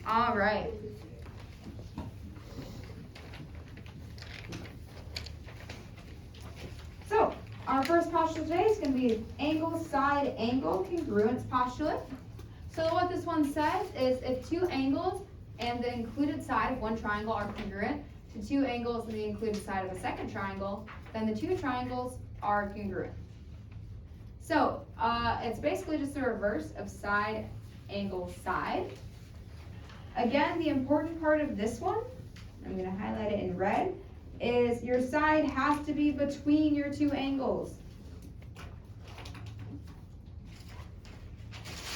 All right. So, our first postulate today is going to be angle, side, angle, congruence postulate. So what this one says is if two angles and the included side of one triangle are congruent to two angles and the included side of a second triangle, then the two triangles are congruent. So it's basically just the reverse of side, angle, side. Again, the important part of this one, I'm going to highlight it in red, is your side has to be between your two angles.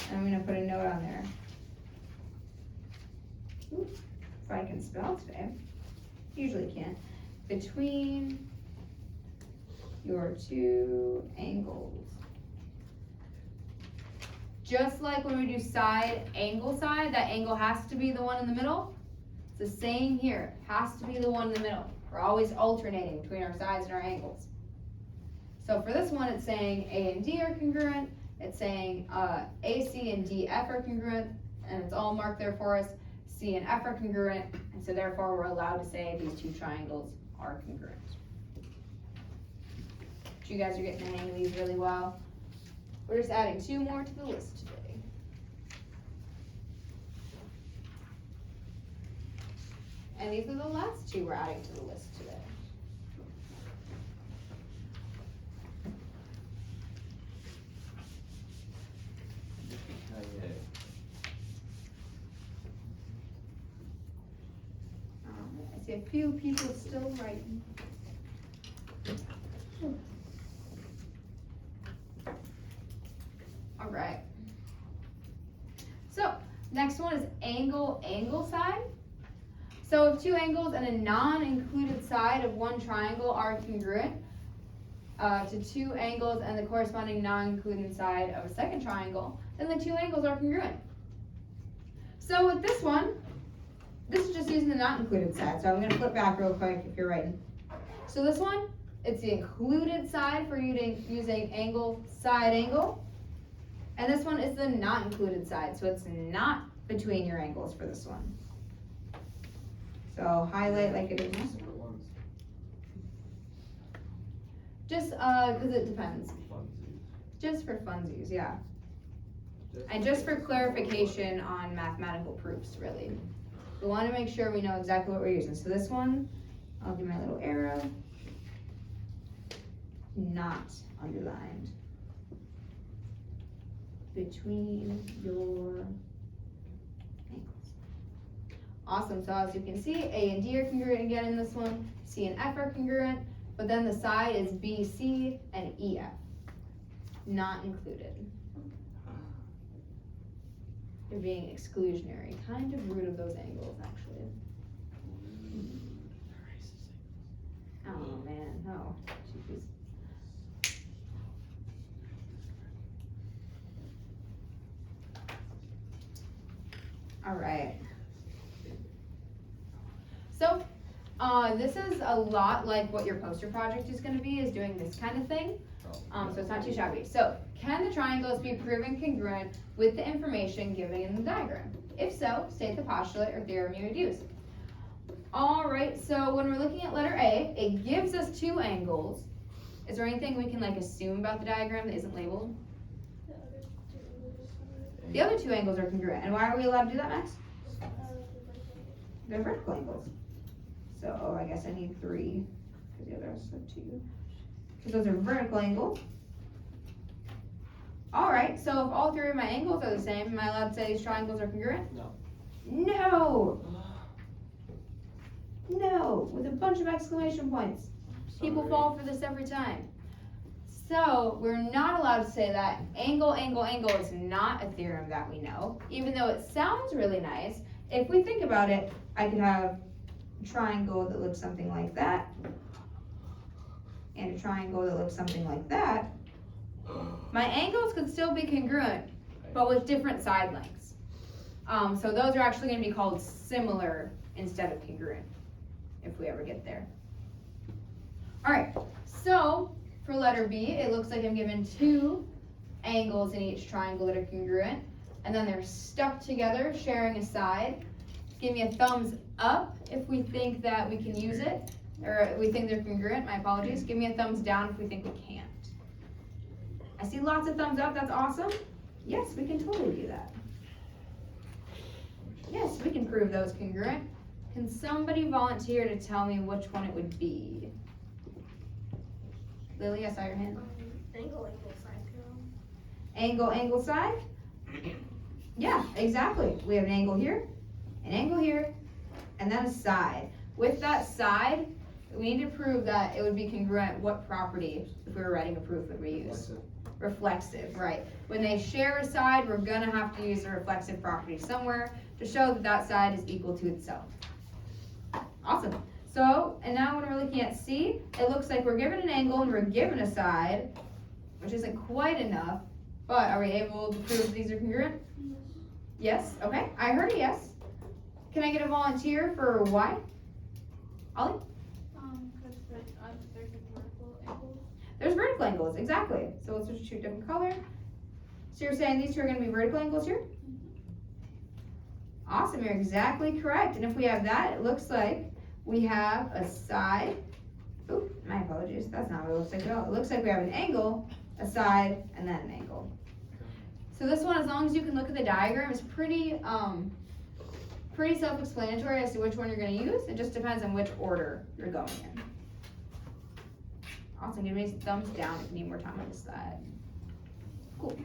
And I'm going to put a note on there. Oops, if I can spell today. Usually can't. Between your two angles. Just like when we do side, angle, side, that angle has to be the one in the middle. It's the same here. It has to be the one in the middle. We're always alternating between our sides and our angles. So for this one, it's saying A and D are congruent. It's saying AC and DF are congruent, and it's all marked there for us. C and F are congruent, and so therefore we're allowed to say these two triangles are congruent. You guys are getting the hang of these really well. We're just adding two more to the list today. And these are the last two we're adding to the list today. I see a few people still writing. All right. So next one is angle, angle, side. So if two angles and a non-included side of one triangle are congruent to two angles and the corresponding non-included side of a second triangle, then the two angles are congruent. So with this one, this is just using the not included side. So I'm going to flip back real quick if you're writing. So this one, it's the included side for using angle, side, angle. And this one is the not included side. So it's not between your angles for this one. So highlight like it is. Just because it depends. Just for funsies, yeah. And just for clarification on mathematical proofs, really. We want to make sure we know exactly what we're using. So this one, I'll do my little arrow. Not underlined. Between your angles. Awesome, so as you can see, A and D are congruent again in this one, C and F are congruent, but then the side is B, C, and EF. Not included. They're being exclusionary, kind of root of those angles, actually. Oh man, no. Jeez. All right. So, this is a lot like what your poster project is going to be, is doing this kind of thing. So it's not too shabby. So, can the triangles be proven congruent with the information given in the diagram? If so, state the postulate or theorem you would use. All right, so when we're looking at letter A, it gives us two angles. Is there anything we can assume about the diagram that isn't labeled? The other two angles are congruent. And why are we allowed to do that, Max? They're vertical angles. So I guess I need 3, because the others are 2. Because those are vertical angles. All right, so if all 3 of my angles are the same, am I allowed to say these triangles are congruent? No. No! No, with a bunch of exclamation points. People fall for this every time. So we're not allowed to say that angle, angle, angle is not a theorem that we know, even though it sounds really nice. If we think about it, I could have a triangle that looks something like that, and a triangle that looks something like that. My angles could still be congruent, but with different side lengths. So those are actually going to be called similar instead of congruent, if we ever get there. All right, so for letter B, it looks like I'm given 2 angles in each triangle that are congruent, and then they're stuck together, sharing a side. Give me a thumbs up if we think that we can use it, or we think they're congruent, my apologies. Give me a thumbs down if we think we can't. I see lots of thumbs up, that's awesome. Yes, we can totally do that. Yes, we can prove those congruent. Can somebody volunteer to tell me which one it would be? Lily, I saw your hand. Angle, side. Angle, side? Yeah, exactly. We have an angle here, and then a side. With that side, we need to prove that it would be congruent. What property, if we were writing a proof, would we use? Reflexive, right. When they share a side, we're gonna have to use a reflexive property somewhere to show that that side is equal to itself. Awesome. So, and now when we're looking at C, it looks like we're given an angle and we're given a side, which isn't quite enough, but are we able to prove these are congruent? Yes, okay, I heard a yes. Can I get a volunteer for Y? Ollie? Because there's a vertical angle. There's vertical angles, exactly. So let's switch to a different color. So you're saying these two are gonna be vertical angles here? Awesome, you're exactly correct. And if we have that, it looks like we have a side. Oop, my apologies, that's not what it looks like at all. It looks like we have an angle, a side, and then an angle. So this one, as long as you can look at the diagram, is pretty self-explanatory as to which one you're gonna use. It just depends on which order you're going in. Awesome, give me some thumbs down if you need more time on this side. Cool.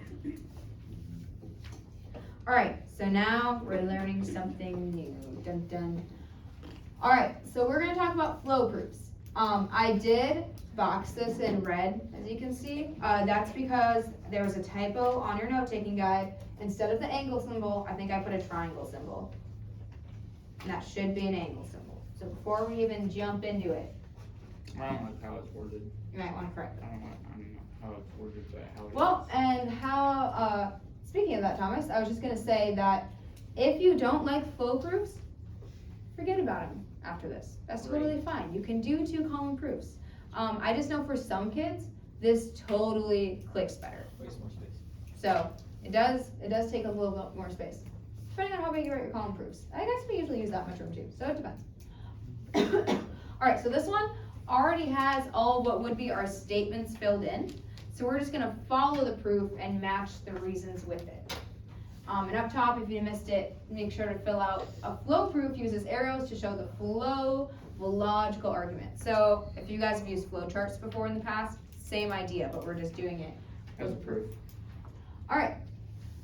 All right, so now we're learning something new. Dun dun. All right, so we're gonna talk about flow proofs. I did box this in red, as you can see. That's because there was a typo on your note-taking guide. Instead of the angle symbol, I think I put a triangle symbol. And that should be an angle symbol. So before we even jump into it, I don't like how it's worded. you might want to correct it. I don't know how it's worded, but how it Well, and how, speaking of that, Thomas, I was just gonna say that if you don't like flow proofs, forget about them after this. That's totally fine. You can do 2 column proofs. I just know for some kids, this totally clicks better. wastes more space. So it does take a little bit more space. Depending on how big you write your column proofs. I guess we usually use that much room too, so it depends. Alright, so this one already has all of what would be our statements filled in. So we're just gonna follow the proof and match the reasons with it. And up top, if you missed it, make sure to fill out a flow proof, uses arrows to show the flow of a logical argument. So if you guys have used flow charts before in the past, same idea, but we're just doing it As a proof. Alright,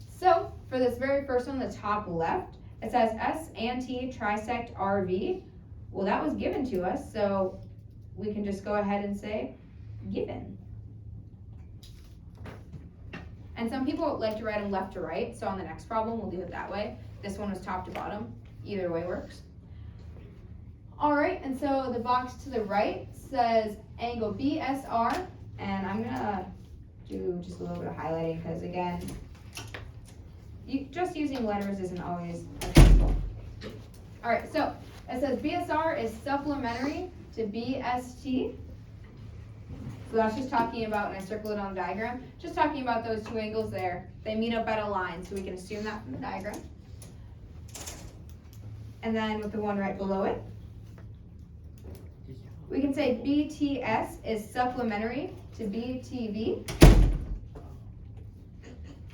so for this very first one, the top left, it says S and T trisect RV. Well, that was given to us, so we can just go ahead and say given. And some people like to write them left to right, so on the next problem, we'll do it that way. This one was top to bottom. Either way works. Alright, and so the box to the right says angle BSR, and I'm gonna do just a little bit of highlighting because again, just using letters isn't always helpful. Alright, so it says BSR is supplementary to BST. So that's just talking about, and I circled it on the diagram, just talking about those 2 angles there. They meet up at a line, so we can assume that from the diagram. And then with the one right below it, we can say BTS is supplementary to BTV.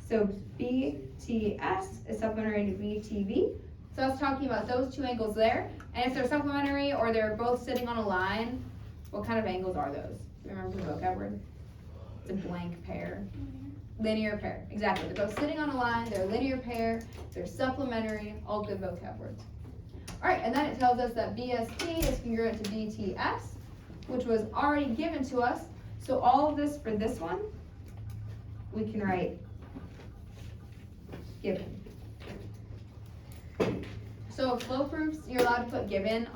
So BTS is supplementary to BTV. So that's talking about those 2 angles there. And if they're supplementary or they're both sitting on a line, what kind of angles are those? Remember the vocab word? It's a blank pair. Linear pair, exactly. They're both sitting on a line, they're a linear pair, they're supplementary, all good vocab words. Alright, and then it tells us that BST is congruent to BTS, which was already given to us. So all of this for this one, we can write given. So flow proofs, you're allowed to put given,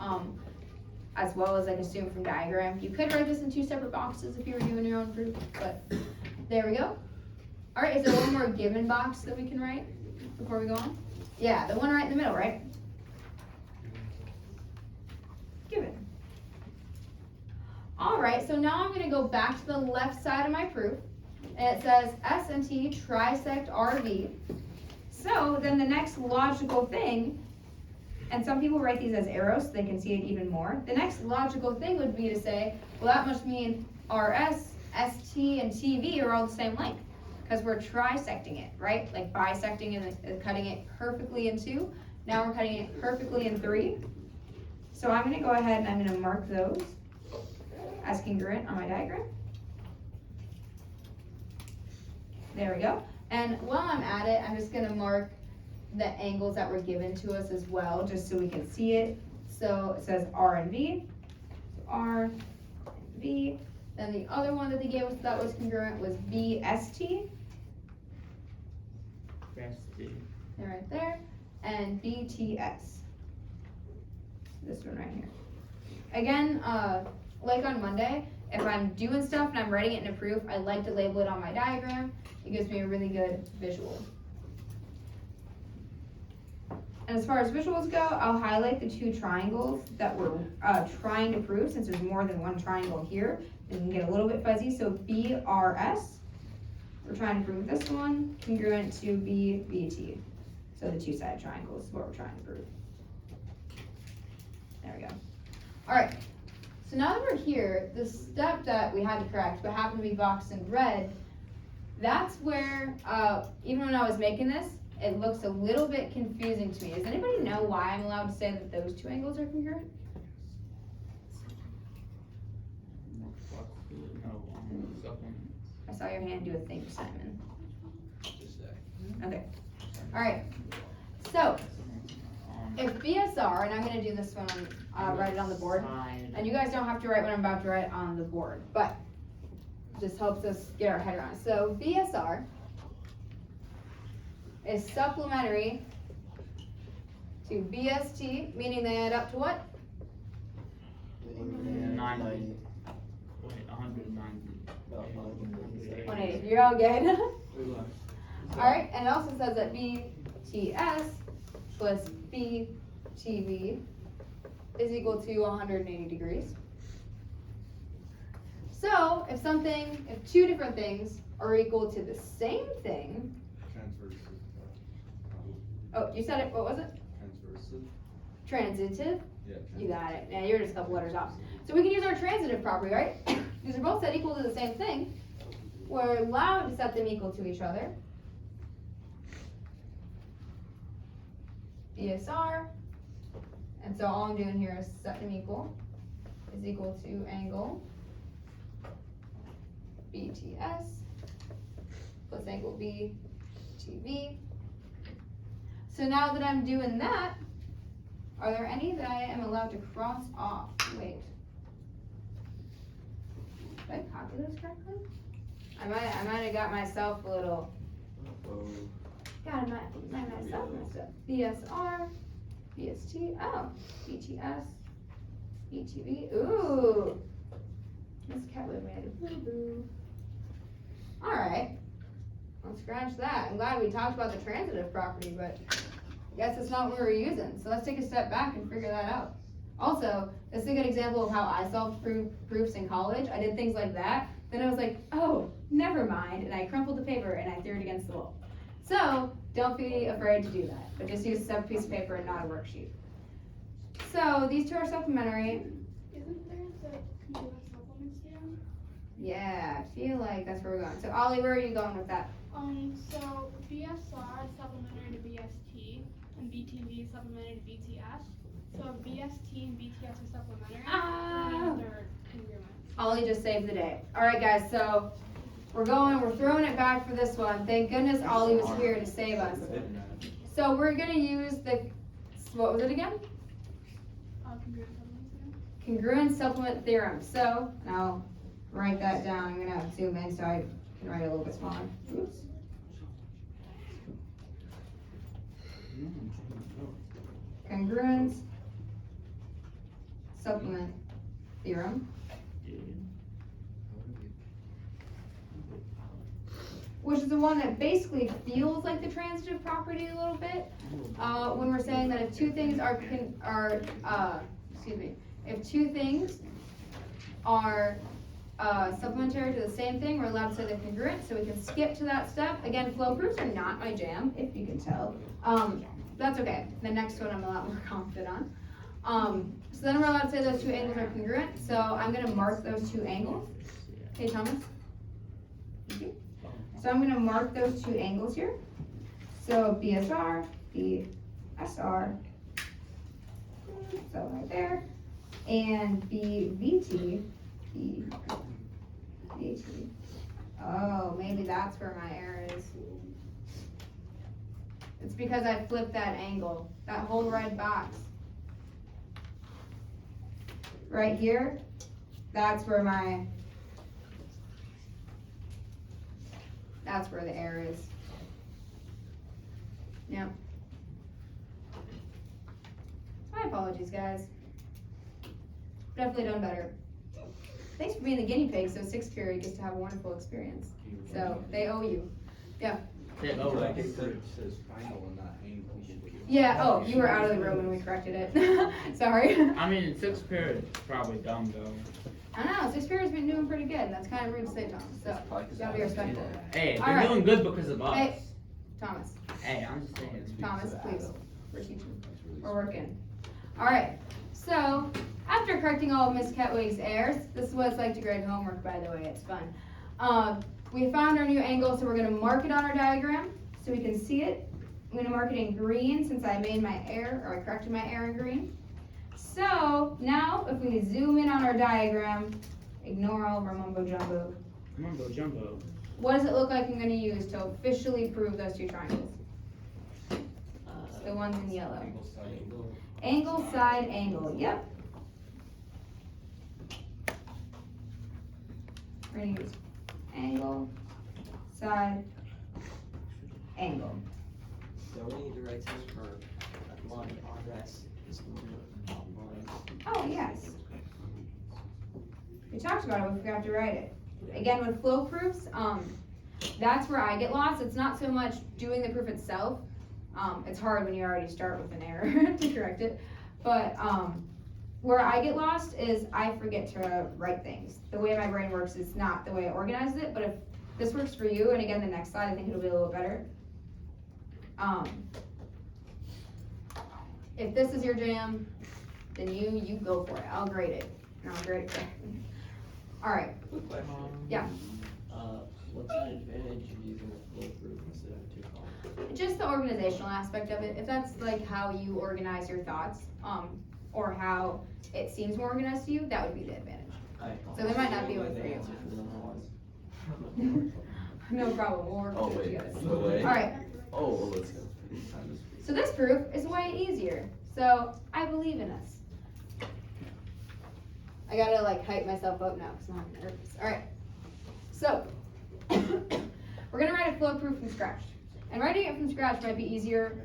as well as like assume from diagram. You could write this in 2 separate boxes if you were doing your own proof, but there we go. Alright, is there one more given box that we can write before we go on? Yeah, the one right in the middle, right? Given. Alright, so now I'm going to go back to the left side of my proof, and it says S and T trisect RV. So then the next logical thing And some people write these as arrows so they can see it even more. The next logical thing would be to say, well, that must mean RS, ST, and TV are all the same length. Because we're trisecting it, right? Like bisecting and cutting it perfectly in 2. Now we're cutting it perfectly in 3. So I'm going to go ahead and I'm going to mark those as congruent on my diagram. There we go. And while I'm at it, I'm just going to mark the angles that were given to us as well, just so we can see it. So it says R and V. So R, V. Then the other one that they gave us that was congruent was VST. Bestie. They're right there. And BTS. This one right here. Again, like on Monday, if I'm doing stuff and I'm writing it in a proof, I like to label it on my diagram. It gives me a really good visual. And as far as visuals go, I'll highlight the 2 triangles that we're trying to prove, since there's more than one triangle here. It can get a little bit fuzzy. So BRS, we're trying to prove this one, congruent to BBT. So the 2-sided triangle is what we're trying to prove. There we go. All right, so now that we're here, the step that we had to correct, but happened to be boxed in red, that's where, even when I was making this, it looks a little bit confusing to me. Does anybody know why I'm allowed to say that those 2 angles are congruent? I saw your hand do a thing, Simon. Okay. All right. So, if BSR, and I'm going to do this one, write it on the board, and you guys don't have to write what I'm about to write on the board, but it just helps us get our head around it. So, BSR is supplementary to BST, meaning they add up to what? 90. Wait, 190. 180. You're all good. Alright, and it also says that BTS plus BTV is equal to 180 degrees. So, if 2 different things are equal to the same thing. Oh, you said it, what was it? Transitive. Yeah. You got it. Yeah, you're just a couple letters off. So we can use our transitive property, right? These are both set equal to the same thing. We're allowed to set them equal to each other. BSR, and so all I'm doing here is set them equal, is equal to angle BTS plus angle BTV. So now that I'm doing that, are there any that I am allowed to cross off? Wait. Did I copy those correctly? I might have got myself a little. God, I might myself messed up. BSR, BST, oh, BTS, BTV, ooh. This cat would have made a boo-boo. Alright, let's scratch that. I'm glad we talked about the transitive property, but I guess it's not what we were using. So let's take a step back and figure that out. Also, this is a good example of how I solved proofs in college. I did things like that. Then I was like, oh, never mind. And I crumpled the paper and I threw it against the wall. So don't be afraid to do that, but just use a separate piece of paper and not a worksheet. So these 2 are supplementary. Isn't there the congruent supplements theorem? Yeah, I feel like that's where we're going. So Ollie, where are you going with that? So BSR is supplementary to BST, and BTV is supplementary to BTS. So if BST and BTS are supplementary, then they're congruent. Ollie just saved the day. All right, guys, so we're throwing it back for this one. Thank goodness Ollie was here to save us. So we're gonna use what was it again? Congruent supplements theorem. Congruent supplement theorem. So, and I'll write that down. I'm gonna zoom in so I can write it a little bit smaller. Oops. Congruent supplement theorem. Which is the one that basically feels like the transitive property a little bit. When we're saying that if 2 things if 2 things are supplementary to the same thing, we're allowed to say they're congruent, so we can skip to that step. Again, flow proofs are not my jam, if you can tell. But that's okay. The next one I'm a lot more confident on. So then we're allowed to say those two angles are congruent. So I'm gonna mark those two angles. Okay, Thomas? Thank you. So I'm gonna mark those two angles here. So BSR, BSR, so right there, and BVT, BVT. Oh, maybe that's where my error is. It's because I flipped that angle, that whole red box. Right here, that's where the error is. Yep. My apologies, guys. Definitely done better. Thanks for being the guinea pig, so 6th period gets to have a wonderful experience. So, they owe you. Yeah. Like it says final and not angle. Yeah, oh, you were out of the room when we corrected it. Sorry. I mean, 6th period is probably dumb though. I know, 6th period's been doing pretty good, and that's kind of rude to say, Thomas, so, you gotta be respectful. Hey, All they're right. doing good because of us. Hey, Thomas, Hey, I'm just saying. Thomas, please, we're teaching, we're working. Alright, so, after correcting all of Miss Ketwig's errors, this is what it's like to grade homework, by the way, it's fun. We found our new angle, so we're gonna mark it on our diagram, so we can see it. I'm gonna mark it in green, since I made my error, or I corrected my error in green. So, now, if we zoom in on our diagram, ignore all of our mumbo jumbo. Mumbo jumbo. What does it look like I'm gonna use to officially prove those two triangles? The ones in yellow. Angle, side, angle, yep. We're gonna use angle, side, angle. So we need to write this for a line RS is Oh, yes. We talked about it, we forgot to write it. Again, with flow proofs, that's where I get lost. It's not so much doing the proof itself. It's hard when you already start with an error to correct it. But where I get lost is I forget to write things. The way my brain works is not the way I organized it, but if this works for you, and again, the next slide, I think it'll be a little better. If this is your jam, then you go for it. I'll grade it, and I'll grade it correctly. All right. Quick question. Yeah. What's the advantage of using a flow proof instead of a 2 column? Just the organizational aspect of it. If that's like how you organize your thoughts, or how it seems more organized to you, that would be the advantage. So there might not be one for you. No problem. We'll work Oh, through it wait. together. No way. All right. Oh, well, let's go. So this proof is way easier. So I believe in us. I gotta like hype myself up now because I'm nervous. All right. So we're gonna write a flow proof from scratch, and writing it from scratch might be easier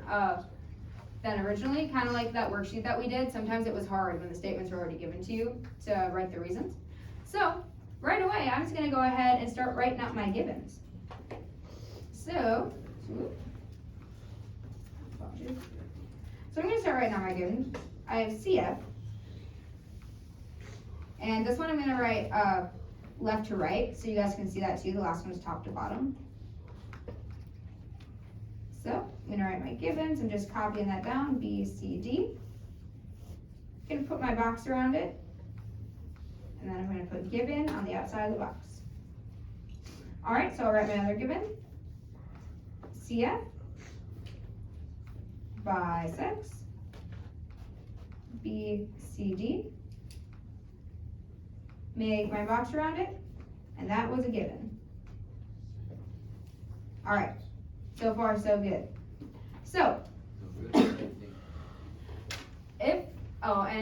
than originally. Kind of like that worksheet that we did. Sometimes it was hard when the statements were already given to you to write the reasons. So right away, I'm just gonna go ahead and start writing out my givens. So I'm going to start writing out my givens. I have CF. And this one I'm going to write left to right, so you guys can see that too. The last one is top to bottom. So I'm going to write my givens. I'm just copying that down, B, C, D. I'm going to put my box around it. And then I'm going to put given on the outside of the box. All right, so I'll write my other given. CF. Bisects BCD, make my box around it, and that was a given. All right, so far so good. So, and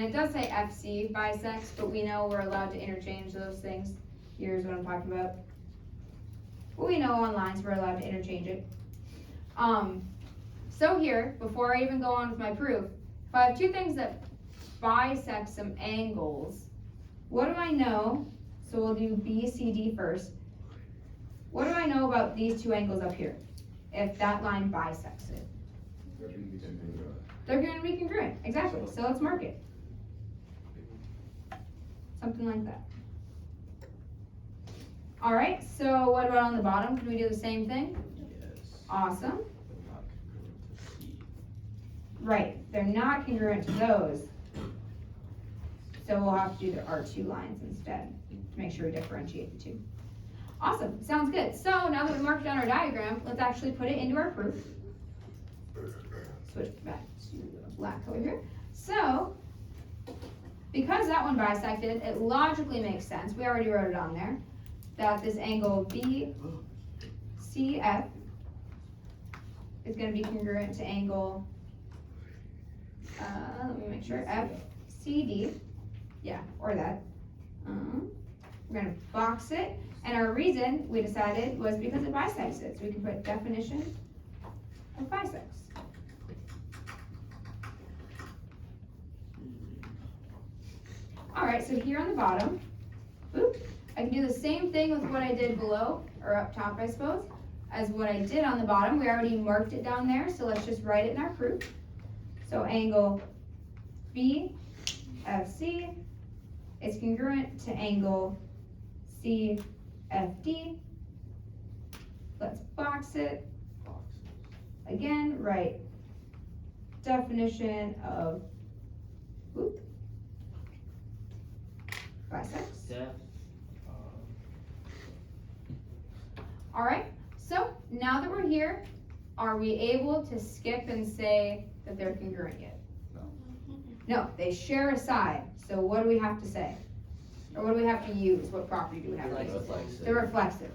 it does say FC bisects, but we know we're allowed to interchange those things. Here's what I'm talking about. Well, we know on lines we're allowed to interchange it. So here, before I even go on with my proof, if I have two things that bisect some angles, what do I know? So we'll do BCD first. What do I know about these two angles up here? If that line bisects it. They're going to be congruent, exactly. So let's mark it. Something like that. All right, so what about on the bottom? Can we do the same thing? Yes. Awesome. Right, they're not congruent to those. So we'll have to do our two lines instead to make sure we differentiate the two. Awesome, sounds good. So now that we marked down our diagram, let's actually put it into our proof. Switch back to the black color here. So, because that one bisected, it logically makes sense, we already wrote it on there, that this angle BCF is going to be congruent to angle, let me make sure, FCD, yeah, or that. We're going to box it, and our reason we decided was because it bisects it, so we can put definition of bisects. Alright, so here on the bottom, I can do the same thing with what I did below, or up top I suppose, as what I did on the bottom. We already marked it down there, so let's just write it in our proof. So angle BFC is congruent to angle CFD. Let's box it. Again, write definition of bisects. Alright, so now that we're here, are we able to skip and say that they're congruent yet? No, they share a side, so what do we have to say? Or what do we have to use? What property do we have to use? They're reflexive.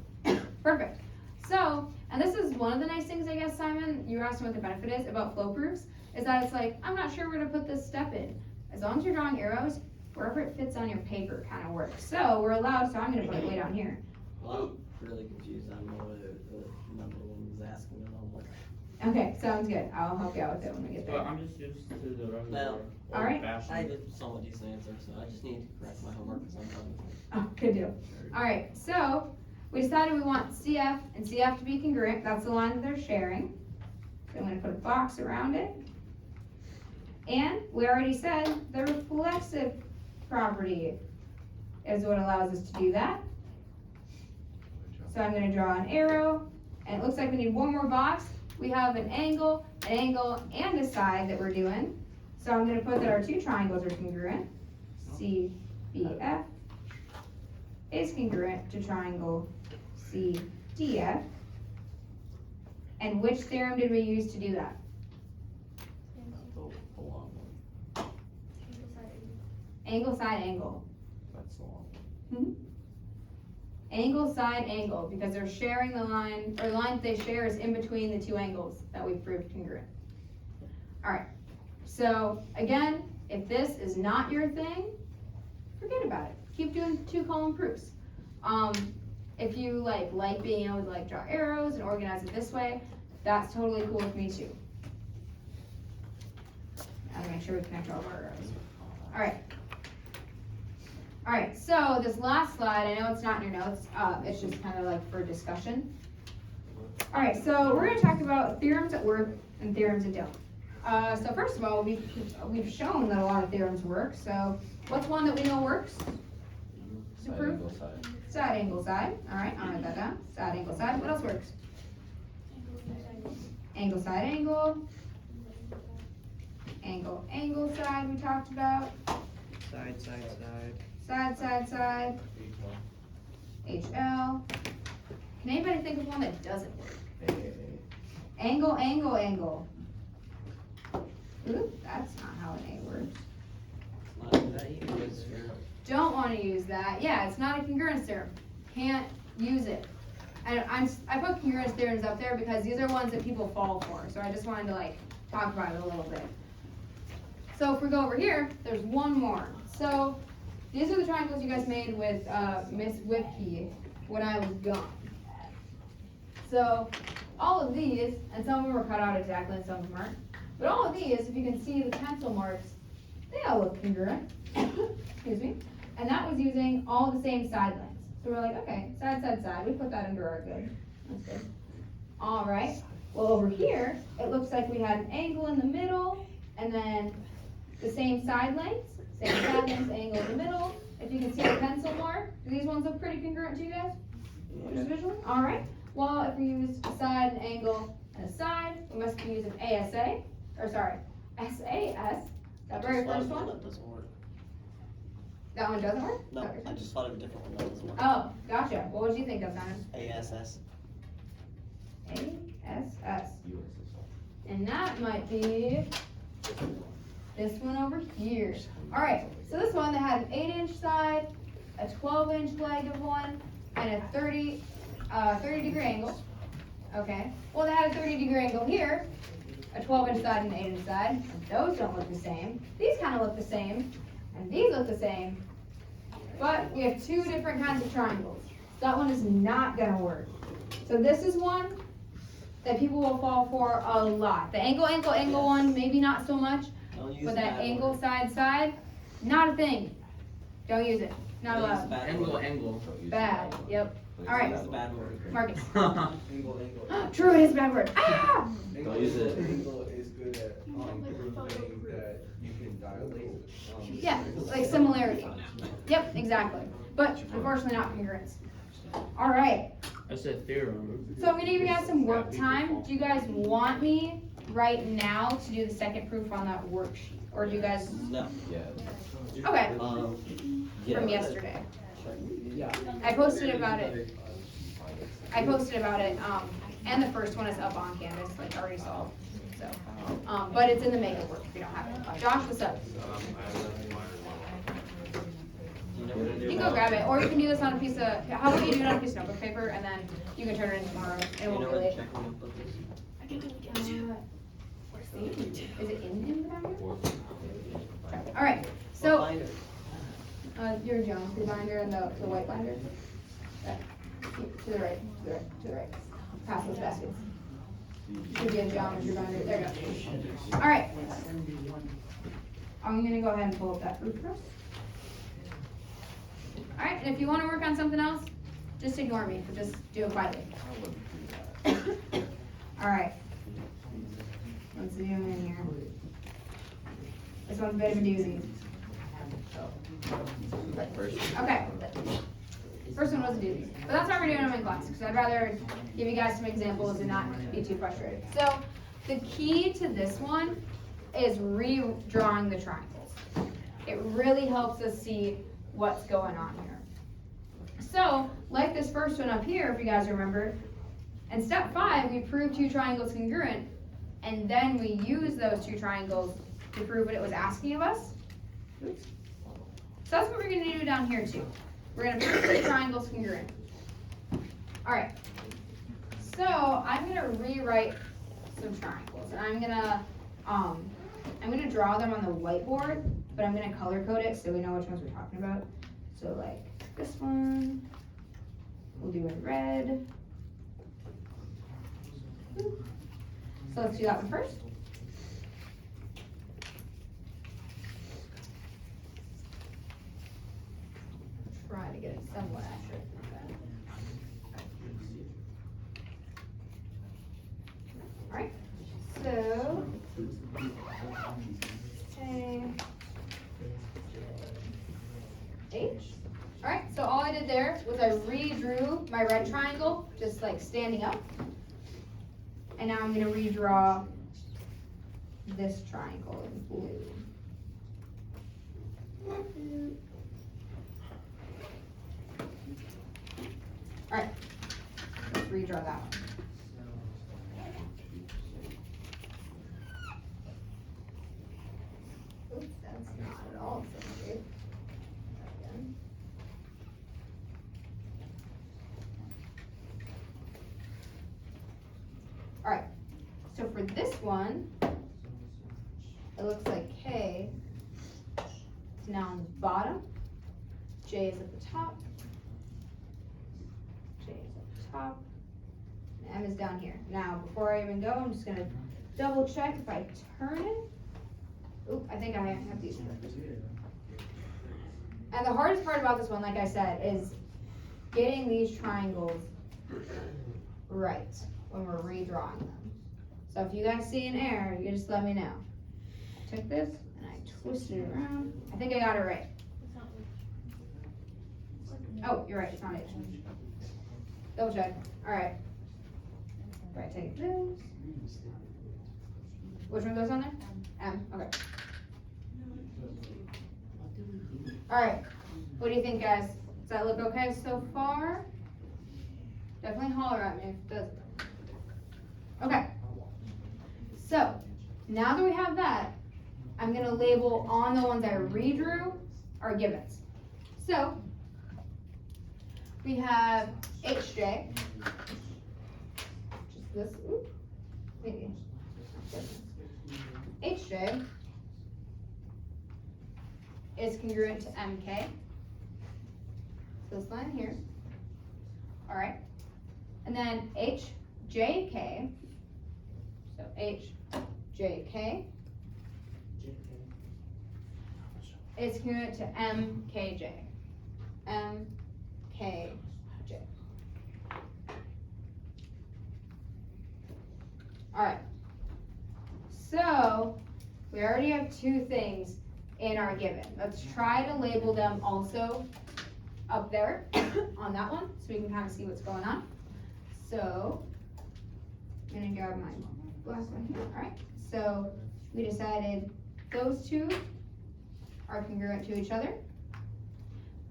Perfect. So, and this is one of the nice things, I guess, Simon, you were asking what the benefit is about flow proofs, is that it's like, I'm not sure where to put this step in. As long as you're drawing arrows, wherever it fits on your paper kind of works. So we're allowed, so I'm going to put it way down here. Well, I'm really confused on what the number one was asking and all that. Okay, sounds good. I'll help you out with it when we get Well, there. I'm just used to the regular Well, alright. I did some of these answers, so I just need to correct my homework because I'm done with it. Oh, good deal. Alright, so we decided we want CF and CF to be congruent. That's the line that they're sharing. So I'm going to put a box around it. And we already said the reflexive property is what allows us to do that. So I'm going to draw an arrow, and it looks like we need one more box. We have an angle, and a side that we're doing. So I'm going to put that our two triangles are congruent. CBF is congruent to triangle CDF. And which theorem did we use to do that? The long one. Angle, side, angle. That's the long one. Angle, side, angle, because they're sharing the line, or the line that they share is in between the two angles that we've proved congruent. Alright, so again, if this is not your thing, forget about it. Keep doing two-column proofs. If you like being able to draw arrows and organize it this way, that's totally cool with me too. I'll make sure we connect all of our arrows. Alright, so this last slide, I know it's not in your notes, it's just kind of for discussion. Alright, so we're going to talk about theorems that work and theorems that don't. So first of all, we've shown that a lot of theorems work, so what's one that we know works? To prove? Side, angle, side. Alright, I'll write that down. Side, angle, side. What else works? Angle, side, angle. Angle, angle, side we talked about. Side, side, side. Side, side, side. HL. Can anybody think of one that doesn't work? Angle, angle, angle. Oop, that's not how an A works. Not that either. Don't want to use that. Yeah, it's not a congruence theorem. Can't use it. And I put congruence theorems up there because these are ones that people fall for. So I just wanted to talk about it a little bit. So if we go over here, there's one more. So these are the triangles you guys made with Miss Whipkey when I was gone. So all of these, and some of them were cut out exactly and some of them aren't, but all of these, if you can see the pencil marks, they all look congruent. Excuse me. And that was using all the same side lengths. So we're like, okay, side, side, side. We put that under our good. That's good. All right. Well, over here, it looks like we had an angle in the middle, and then the same side lengths, angle in the middle. If you can see the pencil mark, do these ones look pretty congruent to you guys? Just visually? All right. Well, if we use a side, an angle, and a side, we must be using ASA, or sorry, SAS, the I very just thought first of one? That doesn't work. That one doesn't work? No, Is that what you're I saying? just thought of a different one that doesn't work. Oh, gotcha. What would you think of, Simon? ASS. ASS. And that might be this one over here. Alright, so this one that had an 8-inch side, a 12-inch leg of one, and a 30 degree angle. Okay, well they had a 30-degree angle here, a 12-inch side and an 8-inch side. And those don't look the same. These kind of look the same, and these look the same. But we have two different kinds of triangles. That one is not gonna work. So this is one that people will fall for a lot. The angle Yes. one, maybe not so much, Don't use but the that bad angle word. side, not a thing. Don't use it. Not Don't use allowed. the bad Angle, word. angle. Bad. Yep. All right. Use the bad word. Marcus. Angle. True, it is a bad word. Ah! Angle, use it. Angle is good at proving that you can dilate. Yeah, like similarity. Yep, exactly. But unfortunately not congruence. All right. That's a theorem. So I'm gonna give you guys some work time. Do you guys want me right now to do the second proof on that worksheet? Or do you guys, No. Yeah. okay, Yeah. from yesterday. Yeah. I posted about it, and the first one is up on Canvas, like already solved, so. But it's in the makeup work if you don't have it. Josh, what's up? You can go grab it, or you can do this on a piece of, how about you do it on a piece of notebook paper, and then you can turn it in tomorrow, and it You won't know be where the late. checking notebook is? Is it in the binder? Or- Alright, What so, binder? your geometry binder and the white binder. To the right, to the right. Past those baskets. Should be a geometry binder, there you go. Alright. I'm gonna go ahead and pull up that proof first. Alright, and if you wanna work on something else, just ignore me, but just do it quietly. Alright. Let's zoom in here. This one's a bit of a doozy. Okay. First one was a doozy. But that's why we're doing them in class, because I'd rather give you guys some examples and not be too frustrated. So, the key to this one is redrawing the triangles. It really helps us see what's going on here. So, like this first one up here, if you guys remember, in step 5, we proved two triangles congruent, and then we use those two triangles to prove what it was asking of us. Oops. So that's what we're gonna do down here too. We're gonna prove two triangles congruent. Alright, so I'm gonna rewrite some triangles, and I'm gonna draw them on the whiteboard, but I'm gonna color code it so we know which ones we're talking about. So like this one, we'll do in red. So let's do that one first. Try to get it somewhat accurate. Alright, so say H. Alright, so all I did there was I redrew my red triangle, just like standing up. And now I'm gonna redraw this triangle in blue. Alright, let's redraw that one. Oops, that's not at all symmetry. Again. Alright, so for this one, it looks like K is now on the bottom, J is at the top, J is at the top, and M is down here. Now, before I even go, I'm just gonna double check if I turn it. Oop, I think I have these. And the hardest part about this one, like I said, is getting these triangles right when we're redrawing them. So if you guys see an error, you just let me know. I took this and I twisted it around. I think I got it right. Oh, you're right, it's not H. Double check. Alright. Right, take this. Which one goes on there? M, okay. Alright, what do you think, guys? Does that look okay so far? Definitely holler at me if it doesn't. Okay. So, now that we have that, I'm gonna label on the ones I redrew our givens. So, we have HJ, just this, oop, maybe. HJ is congruent to MK. So this line here. Alright. And then HJK. So HJK is congruent to MKJ. MKJ. Alright. So we already have two things in our given. Let's try to label them also up there on that one so we can kind of see what's going on. So I'm gonna grab my last one here. Alright, so we decided those two are congruent to each other.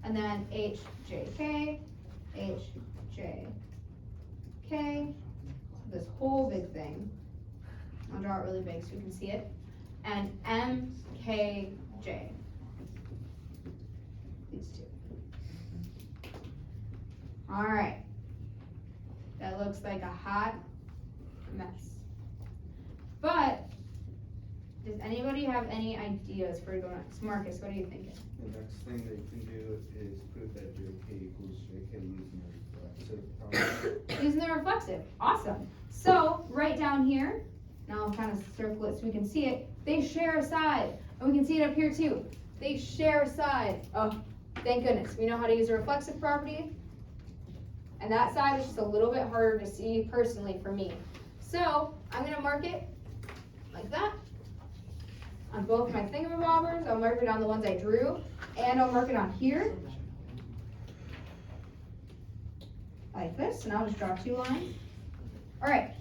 And then HJK, HJK, this whole big thing. I'll draw it really big so you can see it. And MKJ. These two. Alright. That looks like a hot mess. But, does anybody have any ideas for going next? Marcus, what are you thinking? The next thing that you can do is prove that JK equals JK using the reflexive property. Using the reflexive. Awesome. So, right down here, now I'll kind of circle it so we can see it. They share a side. And we can see it up here too. They share a side. Oh, thank goodness. We know how to use a reflexive property. And that side is just a little bit harder to see personally for me. So, I'm going to mark it like that. On both my thingamabobbers, I'll mark it on the ones I drew. And I'll mark it on here. Like this. And I'll just draw two lines. Alright.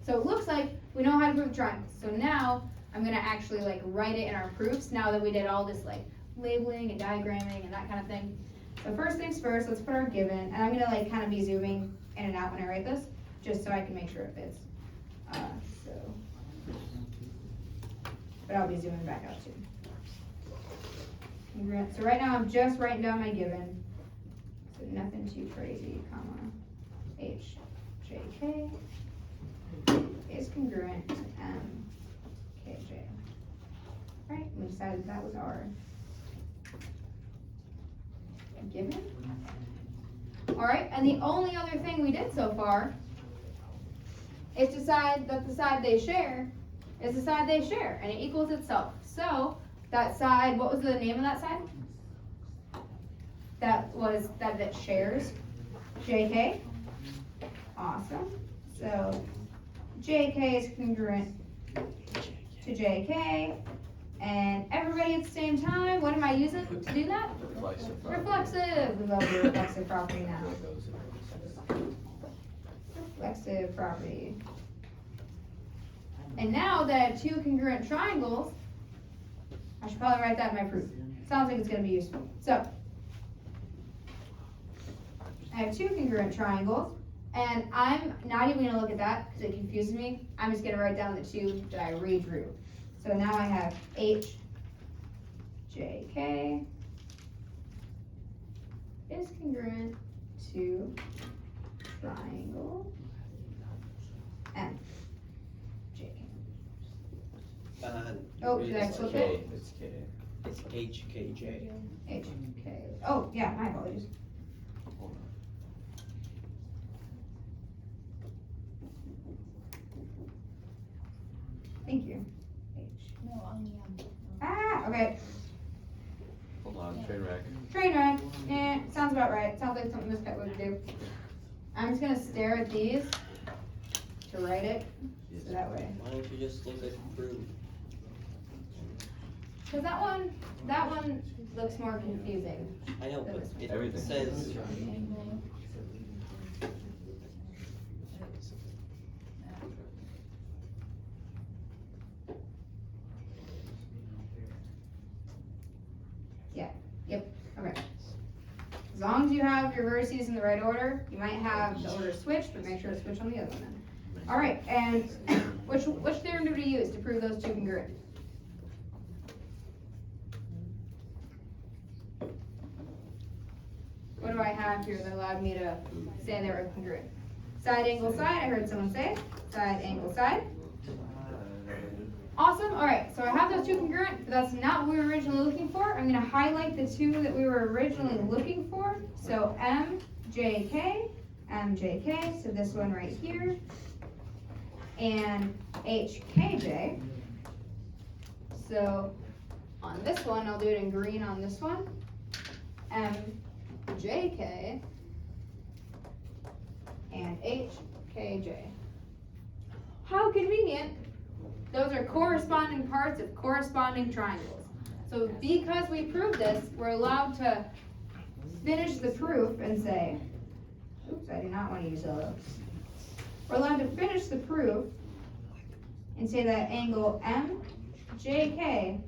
So it looks like we know how to prove triangles. So now I'm gonna actually like write it in our proofs now that we did all this like labeling and diagramming and that kind of thing. So first things first, let's put our given, and I'm gonna like kind of be zooming in and out when I write this, just so I can make sure it fits. But I'll be zooming back out too. Congruent. So right now I'm just writing down my given. So nothing too crazy, comma, HJK is congruent to MKJ. Right, we decided that was our given. Alright, and the only other thing we did so far is decide that the side they share is the side they share, and it equals itself. So, that side, what was the name of that side? That shares JK. Awesome. So, JK is congruent to JK, and everybody at the same time, what am I using to do that? Reflexive. We love the reflexive property now. Reflexive property. And now that I have two congruent triangles, I should probably write that in my proof. Sounds like it's going to be useful. So, I have two congruent triangles, and I'm not even going to look at that because it confuses me. I'm just going to write down the two that I redrew. So now I have HJK is congruent to triangle MJK. Oh, did I flip it? It's K. It's HKJ. HK. Oh, yeah, my apologies. Thank you. Okay. Hold on, train wreck. Train wreck. Sounds about right. Sounds like something this guy would do. I'm just gonna stare at these to write it. So that way. Why don't you just look at the proof? Cause that one looks more confusing. I know, but it Everything. says. As long as you have your vertices in the right order, you might have the order switched, but make sure to switch on the other one then. All right, and which theorem do we use to prove those two congruent? What do I have here that allowed me to say they were congruent? Side, angle, side, I heard someone say. Side, angle, side. Awesome, all right, so I have those two congruent, but that's not what we were originally looking for. I'm gonna highlight the two that we were originally looking for. So MJK, MJK, so this one right here, and HKJ. So on this one, I'll do it in green on this one. MJK and HKJ. How convenient. Those are corresponding parts of corresponding triangles. So because we proved this, we're allowed to finish the proof and say, oops, I do not want to use yellow. We're allowed to finish the proof and say that angle MJK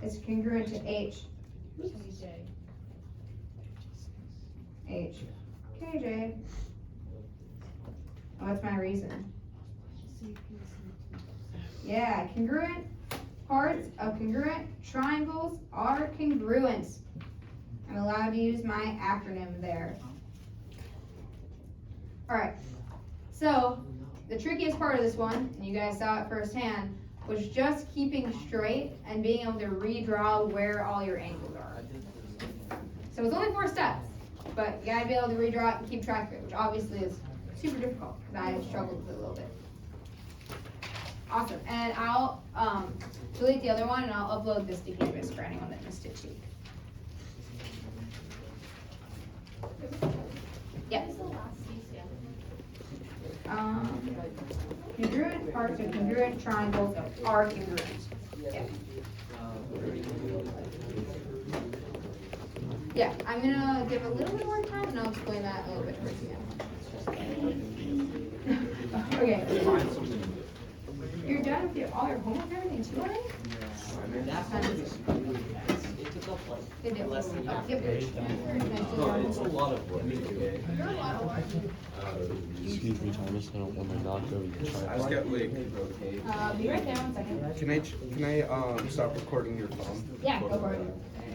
is congruent to HKJ. What's my reason? Yeah, congruent parts of congruent triangles are congruent. I'm allowed to use my acronym there. Alright, so the trickiest part of this one, and you guys saw it firsthand, was just keeping straight and being able to redraw where all your angles are. So it's only 4 steps, but you gotta be able to redraw it and keep track of it, which obviously is super difficult, because I struggled with it a little bit. Awesome, and I'll delete the other one and I'll upload this to Canvas for anyone that missed it too. Yeah. Congruent parts of congruent triangles are congruent. Yeah. Yeah, I'm gonna give a little bit more time and I'll explain that a little bit towards the end. Okay. You're done with all your homework and everything too already? That one was, it took up like Good deal. less than half Yep. the page. No, it's a lot of work. You're a lot of work. Excuse me, Thomas, I don't want my dog to try. I just got like, Be right there 1 second. can I stop recording your phone? Yeah, go for it.